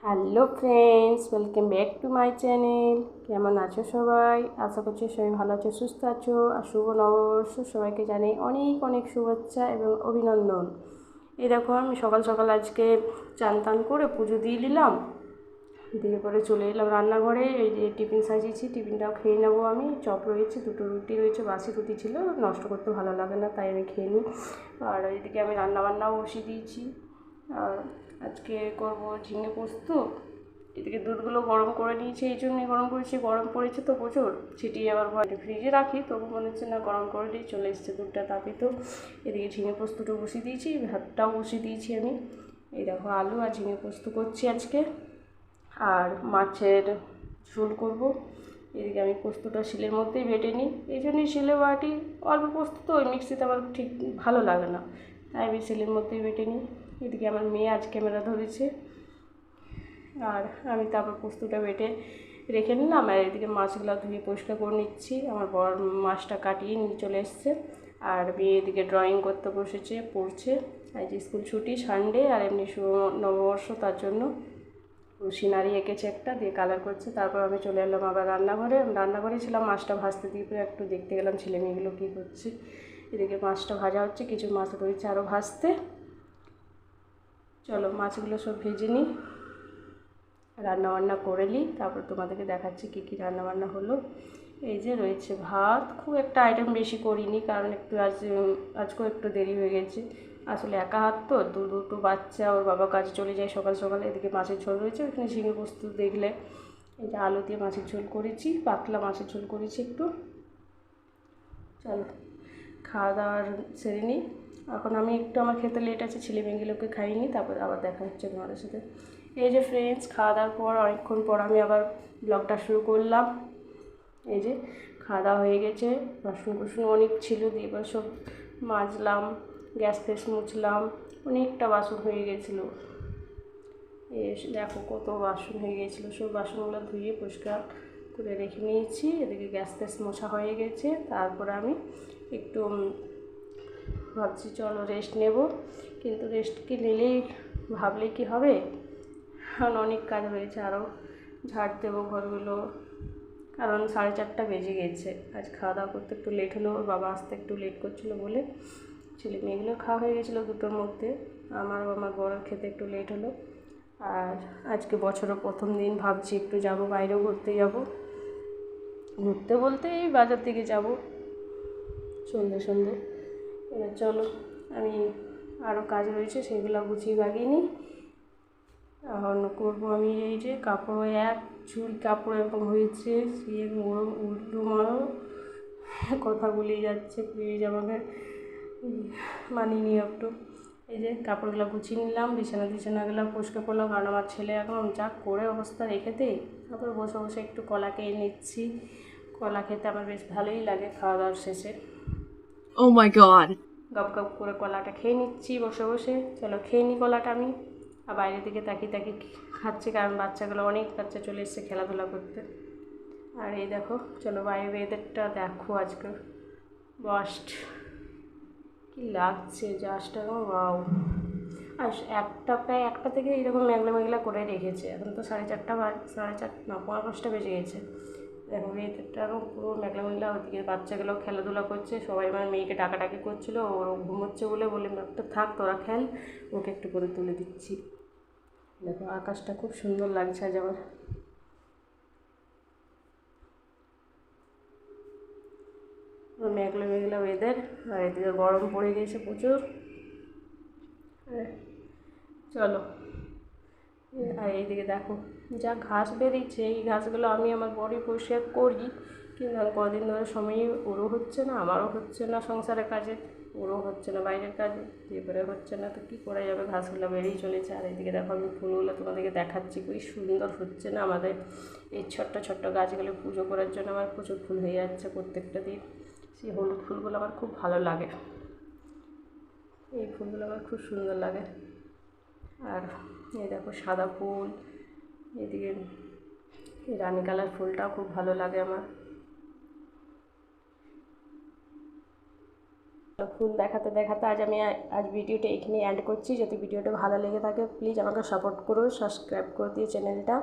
Hello friends, welcome back to my channel. কেমন আছো সবাই? আশা করছি সবাই ভালো আছো, সুস্থ আছো। আর শুভ নববর্ষ সবাইকে জানাই অনেক অনেক শুভেচ্ছা এবং অভিনন্দন। এই দেখো, আমি সকাল সকাল আজকে চান টান করে পুজো দিয়ে নিলাম, দিয়ে পরে চলে এলাম রান্নাঘরে। এই যে টিফিন সাজিয়েছি, টিফিনটাও খেয়ে নেবো। আমি চপ রয়েছে, দুটো রুটি রয়েছে, বাসি রুটি ছিল, নষ্ট করতে ভালো লাগে না, তাই আমি খেয়ে নিই। আর এইদিকে আমি রান্নাবান্নাও বসিয়ে দিয়েছি। আর আজকে করব ঝিঙে পোস্ত। এদিকে দুধগুলো গরম করে নিয়েছি, এই জন্যই গরম করেছি, গরম পড়েছে তো প্রচুর, ছিটিয়ে আবার ঘরে ফ্রিজে রাখি, তবু মনে হচ্ছে না গরম করে দিই, চলে এসছে দুধটা তাপিত। এদিকে ঝিঙে পোস্তটা বসিয়ে দিয়েছি, ভাতটাও বসিয়ে দিয়েছি আমি। এই দেখো, আলু আর ঝিঙে পোস্ত করছি আজকে। আর মাছের ঝোল করব। এদিকে আমি পোস্তটা শিলের মধ্যেই বেটে নিই, এই জন্যই শিলে বাটি। অল্প পোস্ত তো ওই মিক্সিতে আমার ঠিক ভালো লাগে না, তাই আমি শিলের মধ্যেই বেটে নিই। এদিকে আমার মেয়ে আজ ক্যামেরা ধরেছে, আর আমি তারপর পোস্তটা বেটে রেখে নিলাম। আর এদিকে মাছগুলো ধুয়ে পরিষ্কার করে নিচ্ছি। আমার বর মাছটা কাটিয়ে নিয়ে চলে এসছে। আর মেয়ে এদিকে ড্রয়িং করতে বসেছে, পড়ছে। আজ স্কুল ছুটি, সানডে, আর এমনি নববর্ষ, তার জন্য সিনারি এঁকেছে একটা, দিয়ে কালার করছে। তারপর আমি চলে এলাম আবার রান্নাঘরে। রান্নাঘরেই ছিলাম, মাছটা ভাজতে দিয়ে পরে একটু দেখতে গেলাম ছেলে মেয়েগুলো কী করছে। এদিকে মাছটা ভাজা হচ্ছে, কিছু মাছ রয়েছে আরও ভাজতে। চলো মাছগুলো সব ভেজে নিই, রান্নাবান্না করে নিই, তারপর তোমাদেরকে দেখাচ্ছি কী কী রান্নাবান্না হলো। এই যে রয়েছে ভাত, খুব একটা আইটেম বেশি করিনি, কারণ একটু আজকেও একটু দেরি হয়ে গেছে। আসলে একা হাত তো, দুটো বাচ্চা, ওর বাবা কাজে চলে যায় সকাল সকালে। এদিকে মাছের ঝোল রয়েছে, ওইখানে ঝিঙে পোস্ত দেখলে। এই যে আলু দিয়ে মাছের ঝোল করেছি, পাতলা মাছের ঝোল করেছি একটু। চলো খাওয়া দাওয়ার সেরে নিই। এখন আমি একটু, আমার খেতে লেট আছে, ছেলে মেয়েগুলোকে খাইনি, তারপর আবার দেখা হচ্ছে তোমাদের সাথে। এই যে ফ্রেন্ডস, খাওয়া দাওয়ার পর অনেকক্ষণ পর আমি আবার ব্লগটা শুরু করলাম। এই যে খাওয়া দাওয়া হয়ে গেছে, বাসন কুসন অনেক ছিল, দিয়ে এবার সব মাজলাম, গ্যাস ফ্যাস মুছলাম, অনেকটা বাসন হয়ে গেছিলো। দেখো কত বাসন হয়ে গেছিলো, সব বাসনগুলো ধুয়ে পরিষ্কার করে রেখে নিয়েছি। এদিকে গ্যাস ফ্যাস মোছা হয়ে গেছে। তারপরে আমি একটু ভাবছি চলো রেস্ট নেব, কিন্তু রেস্ট কি নিলেই, ভাবলে কি হবে, কারণ অনেক কাজ রয়েছে আরও। ঝাড় দেবো ঘরগুলো, কারণ 4:30 বেজে গেছে। আজ খাওয়া দাওয়া করতে একটু লেট হলো, ওর বাবা আসতে একটু লেট করছিলো বলে। ছেলে মেয়েগুলো খাওয়া হয়ে গেছিলো দুটোর মধ্যে, আমার বড়োর খেতে একটু লেট হলো। আর আজকে বছরের প্রথম দিন, ভাবছি একটু যাব বাইরেও ঘুরতে যাব। ঘুরতে বলতে এই বাজার দিকে যাব সন্ধে। এবার চলো, আমি আরও কাজ রয়েছে সেগুলো গুছিয়ে বাগিয়ে নিই। এখন করবো আমি এই যে কাপড়, এক ঝুল কাপড় এরকম হয়েছে, সে উল্টো মারো, কথা বলেই যাচ্ছে, প্লিজ আমাকে মানিয়ে নিও একটু। এই যে কাপড়গুলো গুছিয়ে নিলাম, বিছানাগুলো পরিষ্কার করলাম, কারণ আমার ছেলে এখন যা করে অবস্থা রেখে দেয়। তারপর বসে বসে একটু কলা খেয়ে নিচ্ছি। কলা খেতে আমার বেশ ভালোই লাগে খাওয়া দাওয়ার শেষে। Oh my god. গপ গপ করে কলাটা খেয়ে নিচ্ছি বসে বসে। চলো খেয়ে নিই কলাটা আমি। আর বাইরের দিকে তাকিয়ে তাকিয়ে খাচ্ছি, কারণ বাচ্চাগুলো, অনেক বাচ্চা চলে এসছে খেলাধুলা করতে। আর এই দেখো, চলো বাইরে ওয়েদারটা দেখো আজকে, বাস্ট কি লাগছে জাস্ট, ওয়াও। আর প্রায় একটা থেকে এরকম মেঘলা মেঘলা করে রেখেছে। এখন তো 4:30, 4:30 না, 5:45 বেজে গেছে। দেখো ওয়েদারটা পুরো মেঘলা মেঘলা। ওদিকে বাচ্চাগুলো খেলাধুলা করছে, সবাই আমার মেয়েকে ডাকাডাকি করছিলো, ওর ঘুমোচ্ছে বলে একটা থাক তোরা খেল, ওকে একটু করে তুলে দিচ্ছি। দেখো আকাশটা খুব সুন্দর লাগছে আজ আমার। মেঘলা মেঘলা ওয়েদার, আর এদিকে গরম পড়ে গেছে প্রচুর। চলো, আর এইদিকে দেখো যা ঘাস বেরিয়েছে, এই ঘাসগুলো আমি আমার বডি পরিষ্কার করি, কিন্তু আর কদিন ধরে সময়ই ওরও হচ্ছে না, আমারও হচ্ছে না, সংসারের কাজে ওরও হচ্ছে না, বাইরের কাজে এবারে হচ্ছে না, তো কী করা যাবে, ঘাসগুলো বেরিয়ে চলেছে। আর এইদিকে দেখো আমি ফুলগুলো তোমাদেরকে দেখাচ্ছি, খুবই সুন্দর হচ্ছে না আমাদের এই ছোট্ট ছোট্ট গাছগুলো। পুজো করার জন্য আমার প্রচুর ফুল হয়ে যাচ্ছে প্রত্যেকটা দিন। সেই হলুদ ফুলগুলো আমার খুব ভালো লাগে, এই ফুলগুলো আমার খুব সুন্দর লাগে। আর এই দেখো সাদা ফুল, এদিকে এই রানী কালার ফুলটাও খুব ভালো লাগে আমার। ফুল দেখাতে দেখাতে আজ ভিডিওটা এখানে এন্ড করছি। যদি ভিডিওটা ভালো লেগে থাকে প্লিজ আমাকে সাপোর্ট করো, সাবস্ক্রাইব করে দিও চ্যানেলটা।